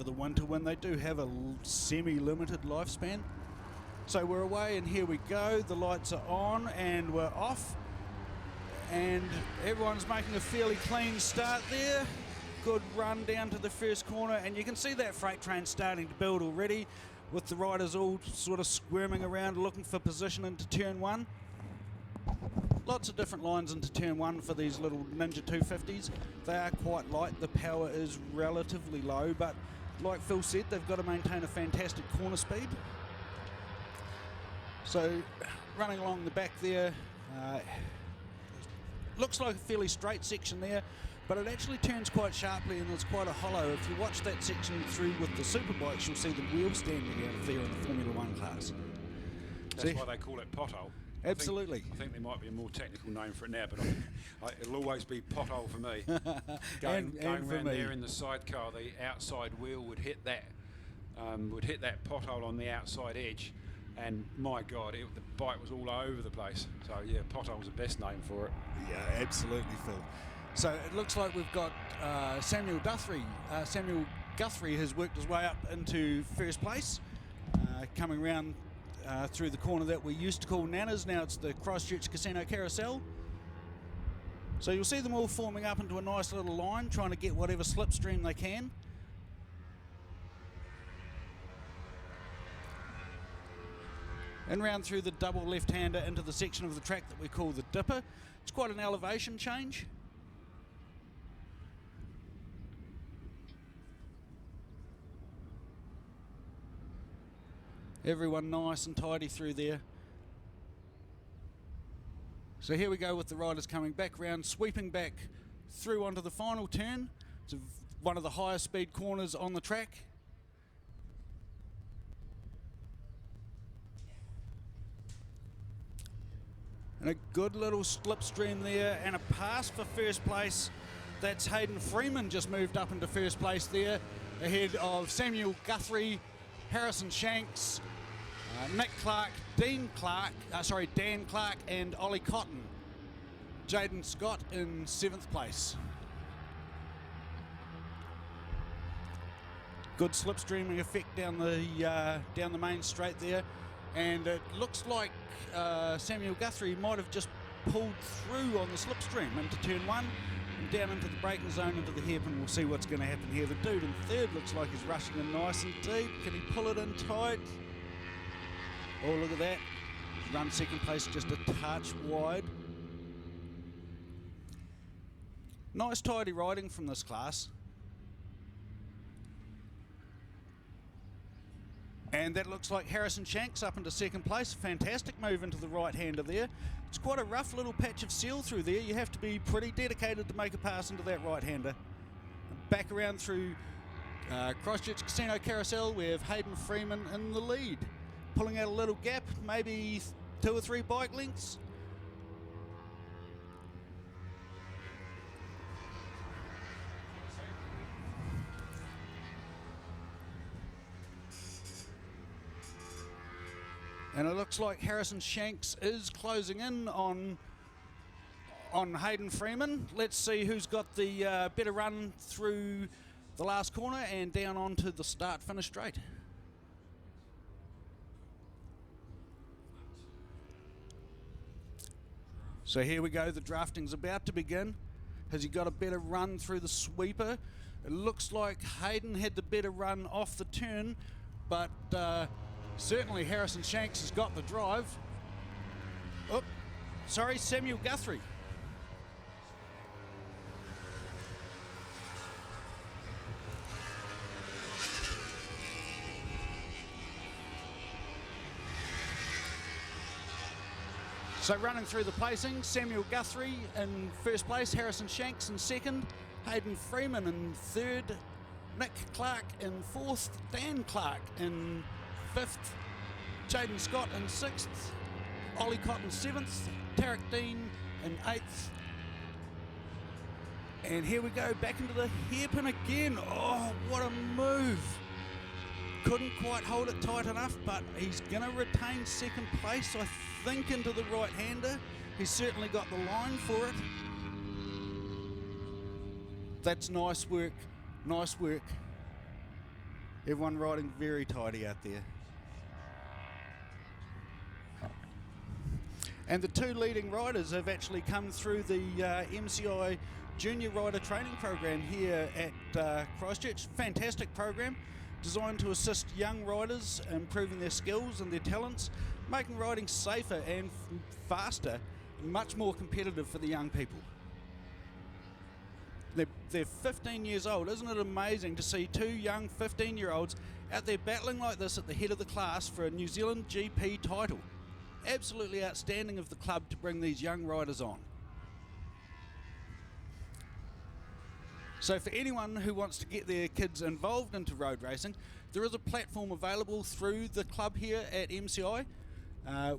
the winter when they do have a semi-limited lifespan. So we're away, and here we go. The lights are on and we're off, and everyone's making a fairly clean start there. Good run down to the first corner, and you can see that freight train starting to build already, with the riders all sort of squirming around looking for position into turn one. Lots of different lines into turn one for these little Ninja 250s. They are quite light, the power is relatively low, but like Phil said, they've got to maintain a fantastic corner speed. So running along the back there, looks like a fairly straight section there, but it actually turns quite sharply and there's quite a hollow. If you watch that section through with the superbikes, you'll see the wheel standing out there in the Formula 1 class. That's why they call it pothole. Absolutely. I think there might be a more technical name for it now, but it'll always be pothole for me. Going around there in the sidecar, the outside wheel would hit that pothole on the outside edge, and my God, the bike was all over the place. So yeah, pothole's the best name for it. Yeah, absolutely, Phil. So it looks like we've got Samuel Guthrie. Samuel Guthrie has worked his way up into first place, coming round through the corner that we used to call Nana's. Now it's the Christchurch Casino Carousel. So you'll see them all forming up into a nice little line, trying to get whatever slipstream they can. And round through the double left-hander into the section of the track that we call the Dipper. It's quite an elevation change. Everyone nice and tidy through there. So here we go with the riders coming back round, sweeping back through onto the final turn. It's one of the highest speed corners on the track. And a good little slipstream there, and a pass for first place. That's Hayden Freeman just moved up into first place there, ahead of Samuel Guthrie, Harrison Shanks, Nick Clark, Dan Clark, and Ollie Cotton. Jaden Scott in 7th place. Good slipstreaming effect down the main straight there, and it looks like Samuel Guthrie might have just pulled through on the slipstream into turn one and down into the braking zone into the hairpin. We'll see what's going to happen here. The dude in third looks like he's rushing in nice and deep. Can he pull it in tight? Oh, look at that. He's run second place just a touch wide. Nice tidy riding from this class. And that looks like Harrison Shanks up into second place. Fantastic move into the right-hander there. It's quite a rough little patch of seal through there. You have to be pretty dedicated to make a pass into that right-hander. Back around through Christchurch Casino Carousel, we have Hayden Freeman in the lead. Pulling out a little gap, maybe 2 or 3 bike lengths. And it looks like Harrison Shanks is closing in on Hayden Freeman. Let's see who's got the better run through the last corner and down onto the start-finish straight. So here we go, the drafting's about to begin. Has he got a better run through the sweeper? It looks like Hayden had the better run off the turn, but certainly Harrison Shanks has got the drive. Oh, sorry, Samuel Guthrie. So running through the placings, Samuel Guthrie in first place, Harrison Shanks in second, Hayden Freeman in third, Nick Clark in fourth, Dan Clark in fifth, Jaden Scott in sixth, Ollie Cotton seventh, Tarek Dean in eighth. And here we go, back into the hairpin again. Oh, what a move. Couldn't quite hold it tight enough, but he's going to retain second place, I think, into the right-hander. He's certainly got the line for it. That's nice work, nice work. Everyone riding very tidy out there. And the two leading riders have actually come through the MCI Junior Rider Training Program here at Christchurch. Fantastic program designed to assist young riders improving their skills and their talents, making riding safer and faster, much more competitive for the young people. They're 15 years old. Isn't it amazing to see two young 15-year-olds out there battling like this at the head of the class for a New Zealand GP title? Absolutely outstanding of the club to bring these young riders on. So for anyone who wants to get their kids involved into road racing, there is a platform available through the club here at MCI.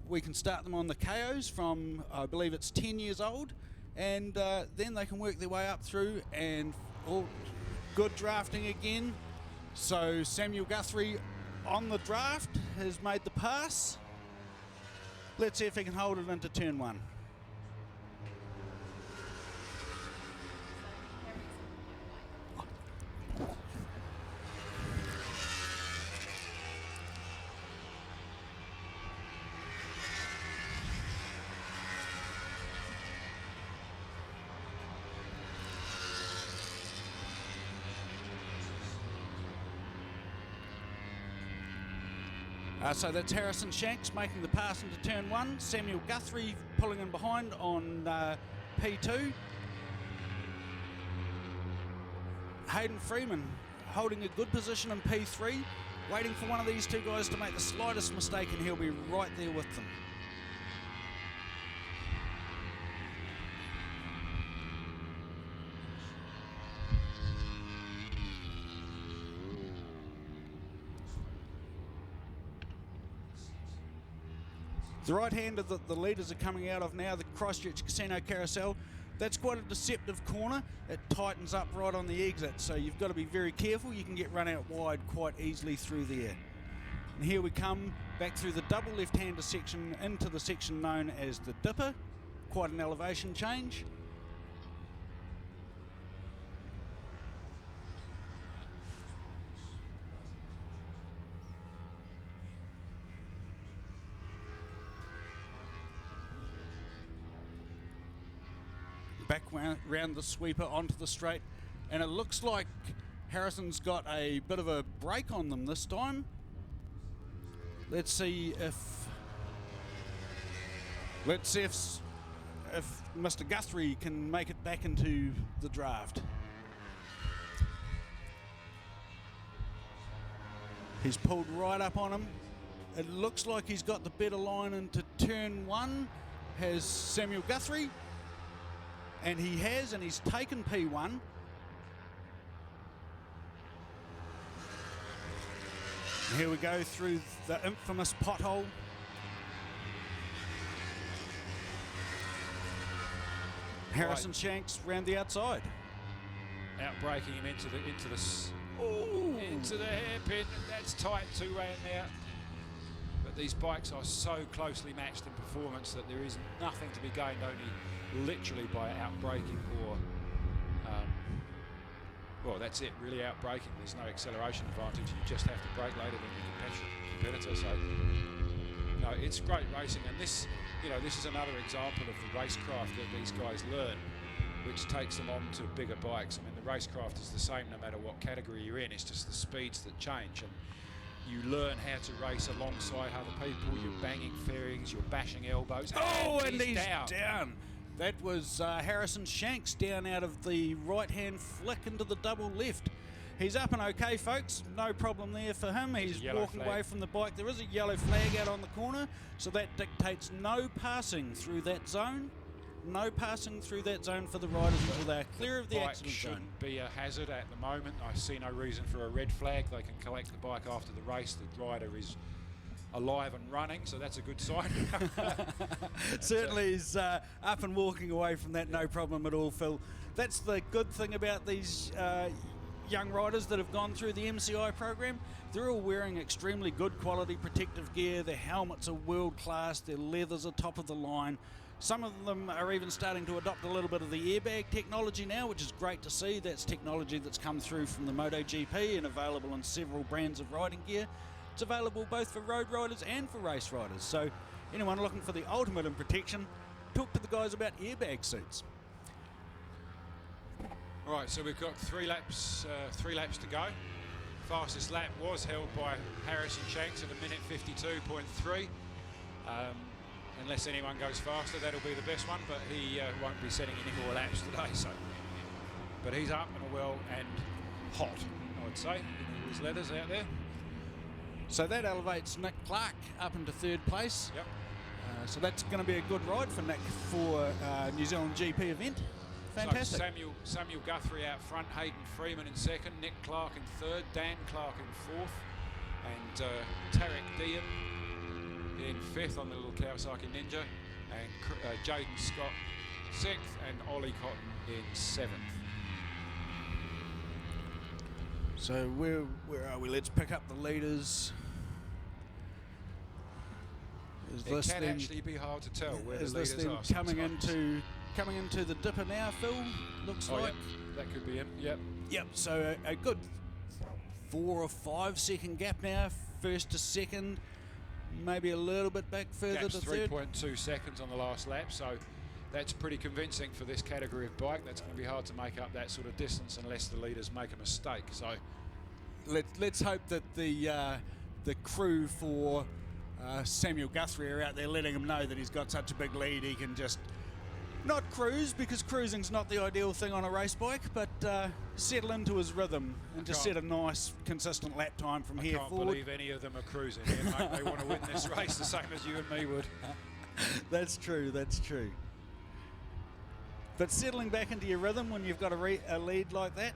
We can start them on the Ctas from, I believe it's 10 years old, and then they can work their way up through, and all good drafting again. So Samuel Guthrie on the draft has made the pass. Let's see if he can hold it into turn one. So that's Harrison Shanks making the pass into turn one. Samuel Guthrie pulling in behind on P2. Hayden Freeman holding a good position in P3, waiting for one of these two guys to make the slightest mistake and he'll be right there with them. The right hand that the leaders are coming out of now, the Christchurch Casino Carousel, that's quite a deceptive corner. It tightens up right on the exit, so you've got to be very careful. You can get run out wide quite easily through there. And here we come back through the double left-hander section into the section known as the Dipper. Quite an elevation change. Back round the sweeper onto the straight, and it looks like Harrison's got a bit of a break on them this time. Let's see if Mr. Guthrie can make it back into the draft. He's pulled right up on him. It looks like he's got the better line into turn one. Has Samuel Guthrie. And he has, and he's taken P1. Here we go through the infamous pothole. Harrison Shanks round the outside. Out braking him into the hairpin. That's tight, 2 rand out. But these bikes are so closely matched in performance that there is nothing to be gained only literally by out-braking or, well, that's it, really out-braking. There's no acceleration advantage. You just have to brake later than your competitor. So, no, it's great racing. And this, this is another example of the racecraft that these guys learn, which takes them on to bigger bikes. I mean, the racecraft is the same no matter what category you're in. It's just the speeds that change. And you learn how to race alongside other people. You're banging fairings, you're bashing elbows. Oh, and he's down. That was Harrison Shanks down out of the right-hand flick into the double left. He's up and okay, folks. No problem there for him. He's walking away from the bike. There is a yellow flag out on the corner, so that dictates no passing through that zone. No passing through that zone for the riders until they're clear of the accident zone. Shouldn't be a hazard at the moment. I see no reason for a red flag. They can collect the bike after the race. The rider is alive and running, so that's a good sign. Certainly he's up and walking away from that, no problem at all, Phil. That's the good thing about these young riders that have gone through the MCI program. They're all wearing extremely good quality protective gear. Their helmets are world class, their leathers are top of the line. Some of them are even starting to adopt a little bit of the airbag technology now, which is great to see. That's technology that's come through from the MotoGP and available in several brands of riding gear. It's available both for road riders and for race riders. So anyone looking for the ultimate in protection, talk to the guys about airbag suits. Right, so we've got 3 laps to go. Fastest lap was held by Harrison Shanks at 1:52.3. Unless anyone goes faster, that'll be the best one, but he won't be setting any more laps today. So, but he's up and well and hot, I would say, in his leathers out there. So that elevates Nick Clark up into 3rd place. Yep. So that's going to be a good ride for Nick for New Zealand GP event. Fantastic. So Samuel Guthrie out front, Hayden Freeman in 2nd, Nick Clark in 3rd, Dan Clark in 4th, and Tarek Diem in 5th on the little Kawasaki Ninja, and Jaden Scott 6th, and Ollie Cotton in 7th. So where are we? Let's pick up the leaders. It can actually be hard to tell where the leaders are. Coming into the dipper now, Phil? Looks like. Yep. That could be him, yep. Yep, so a good 4 or 5 second gap now, 1st to 2nd, maybe a little bit back further Gap's to 3rd. 3.2 seconds on the last lap, so that's pretty convincing for this category of bike. That's going to be hard to make up that sort of distance unless the leaders make a mistake. So let's hope that the crew for Samuel Guthrie are out there letting him know that he's got such a big lead he can just not cruise, because cruising's not the ideal thing on a race bike, but settle into his rhythm and just set a nice consistent lap time from here forward. I can't believe any of them are cruising here, mate. They want to win this race the same as you and me would. That's true, that's true. But settling back into your rhythm when you've got a lead like that,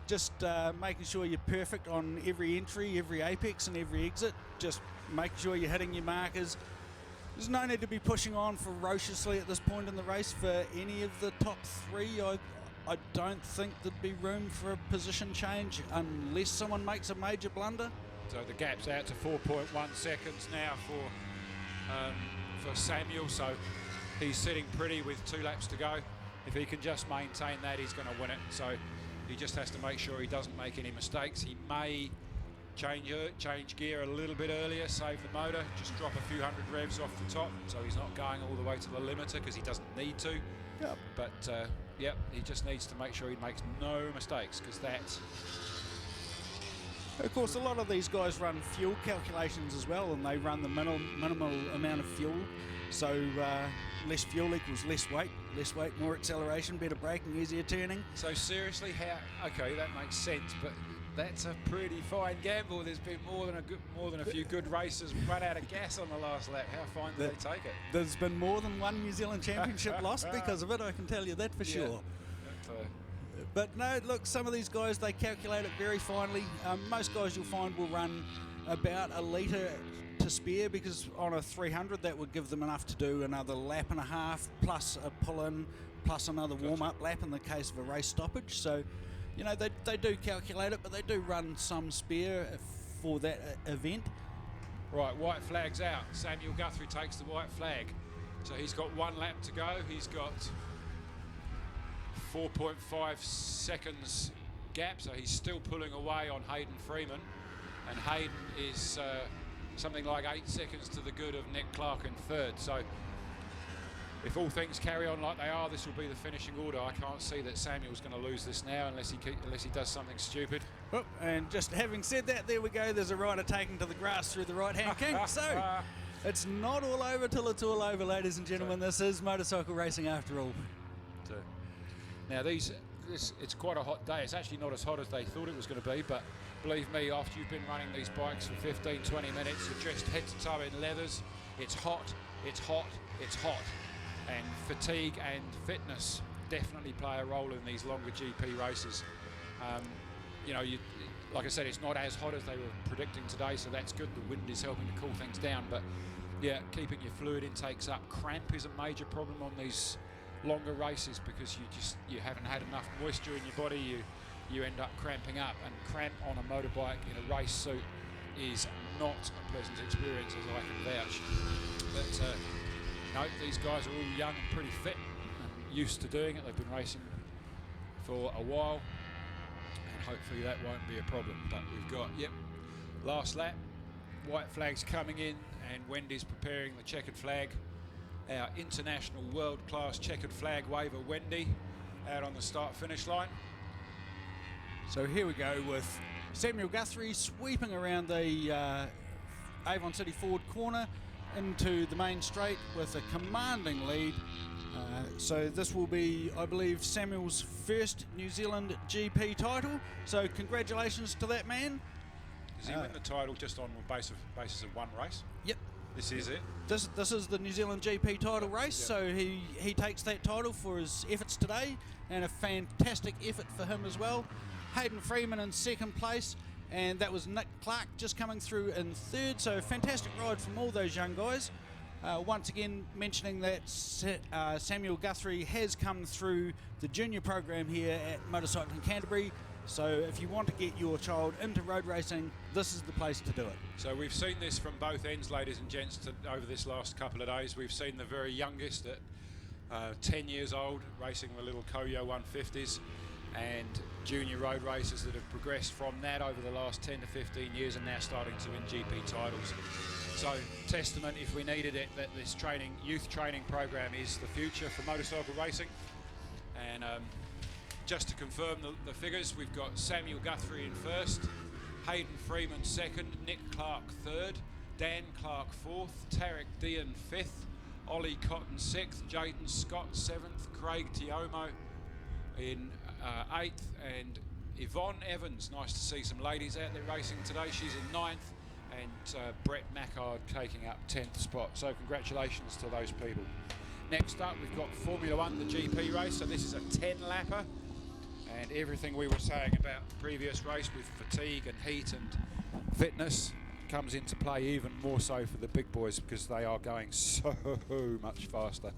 just making sure you're perfect on every entry, every apex and every exit, just making sure you're hitting your markers. There's no need to be pushing on ferociously at this point in the race for any of the top 3. I don't think there'd be room for a position change unless someone makes a major blunder. So the gap's out to 4.1 seconds now for Samuel, so he's sitting pretty with 2 laps to go. If he can just maintain that, he's going to win it. So he just has to make sure he doesn't make any mistakes. He may change gear a little bit earlier, save the motor, just drop a few hundred revs off the top, so he's not going all the way to the limiter because he doesn't need to. Yep. But he just needs to make sure he makes no mistakes, because that. Of course, a lot of these guys run fuel calculations as well, and they run the minimal amount of fuel. So less fuel equals less weight, more acceleration, better braking, easier turning. So seriously, okay, that makes sense, but that's a pretty fine gamble. There's been more than a few good races run out of gas on the last lap. How fine do they take it? There's been more than one New Zealand championship lost because of it, I can tell you that for sure. But no, look, some of these guys, they calculate it very finely. Most guys you'll find will run about a litre to spare, because on a 300 that would give them enough to do another lap and a half plus a pull-in plus another warm-up lap in the case of a race stoppage. So, you know, they do calculate it, but they do run some spare for that event. Right, white flag's out. Samuel Guthrie takes the white flag. So he's got 1 lap to go. He's got 4.5 seconds gap, so he's still pulling away on Hayden Freeman. And Hayden is something like 8 seconds to the good of Nick Clark in 3rd. So if all things carry on like they are, this will be the finishing order. I can't see that Samuel's going to lose this now unless he does something stupid. Oh, and just having said that, there we go. There's a rider taking to the grass through the right-hand kink. So it's not all over till it's all over, ladies and gentlemen. This is motorcycle racing after all. Now it's quite a hot day. It's actually not as hot as they thought it was going to be, but believe me, after you've been running these bikes for 15, 20 minutes, you're dressed head to toe in leathers. It's hot, it's hot, it's hot. And fatigue and fitness definitely play a role in these longer GP races. You know, like I said, it's not as hot as they were predicting today, so that's good. The wind is helping to cool things down, but yeah, keeping your fluid intakes up. Cramp is a major problem on these longer races, because you haven't had enough moisture in your body. You end up cramping up, and cramp on a motorbike in a race suit is not a pleasant experience, as I can vouch. But No, these guys are all young and pretty fit and used to doing it. They've been racing for a while, and hopefully that won't be a problem. But we've got, last lap, white flags coming in, and Wendy's preparing the checkered flag. Our international world-class checkered flag waver, Wendy, out on the start-finish line. So here we go with Samuel Guthrie sweeping around the Avon City Ford corner into the main straight with a commanding lead. So this will be, I believe, Samuel's first New Zealand GP title. So congratulations to that man. Does he win the title just on the basis of one race? Yep. This is it? This is the New Zealand GP title race, so he takes that title for his efforts today, and a fantastic effort for him as well. Hayden Freeman in second place, and that was Nick Clark just coming through in third, so fantastic ride from all those young guys. Once again mentioning that Samuel Guthrie has come through the junior program here at Motorcycling Canterbury, so if you want to get your child into road racing, this is the place to do it. So we've seen this from both ends, ladies and gents, over this last couple of days. We've seen the very youngest at 10 years old racing the little Koyo 150s, and junior road racers that have progressed from that over the last 10 to 15 years and now starting to win GP titles. So testament, if we needed it, that this youth training program is the future for motorcycle racing. And just to confirm the figures, we've got Samuel Guthrie in first, Hayden Freeman second, Nick Clark third, Dan Clark fourth, Tarek Dean fifth, Ollie Cotton sixth, Jaden Scott seventh, Craig Tiomo in eighth, and Yvonne Evans, nice to see some ladies out there racing today, she's in ninth, and Brett Mackard taking up 10th spot. So congratulations to those people. Next up we've got Formula 1, the GP race, so this is a 10-lapper, and everything we were saying about the previous race with fatigue and heat and fitness comes into play even more so for the big boys, because they are going so much faster.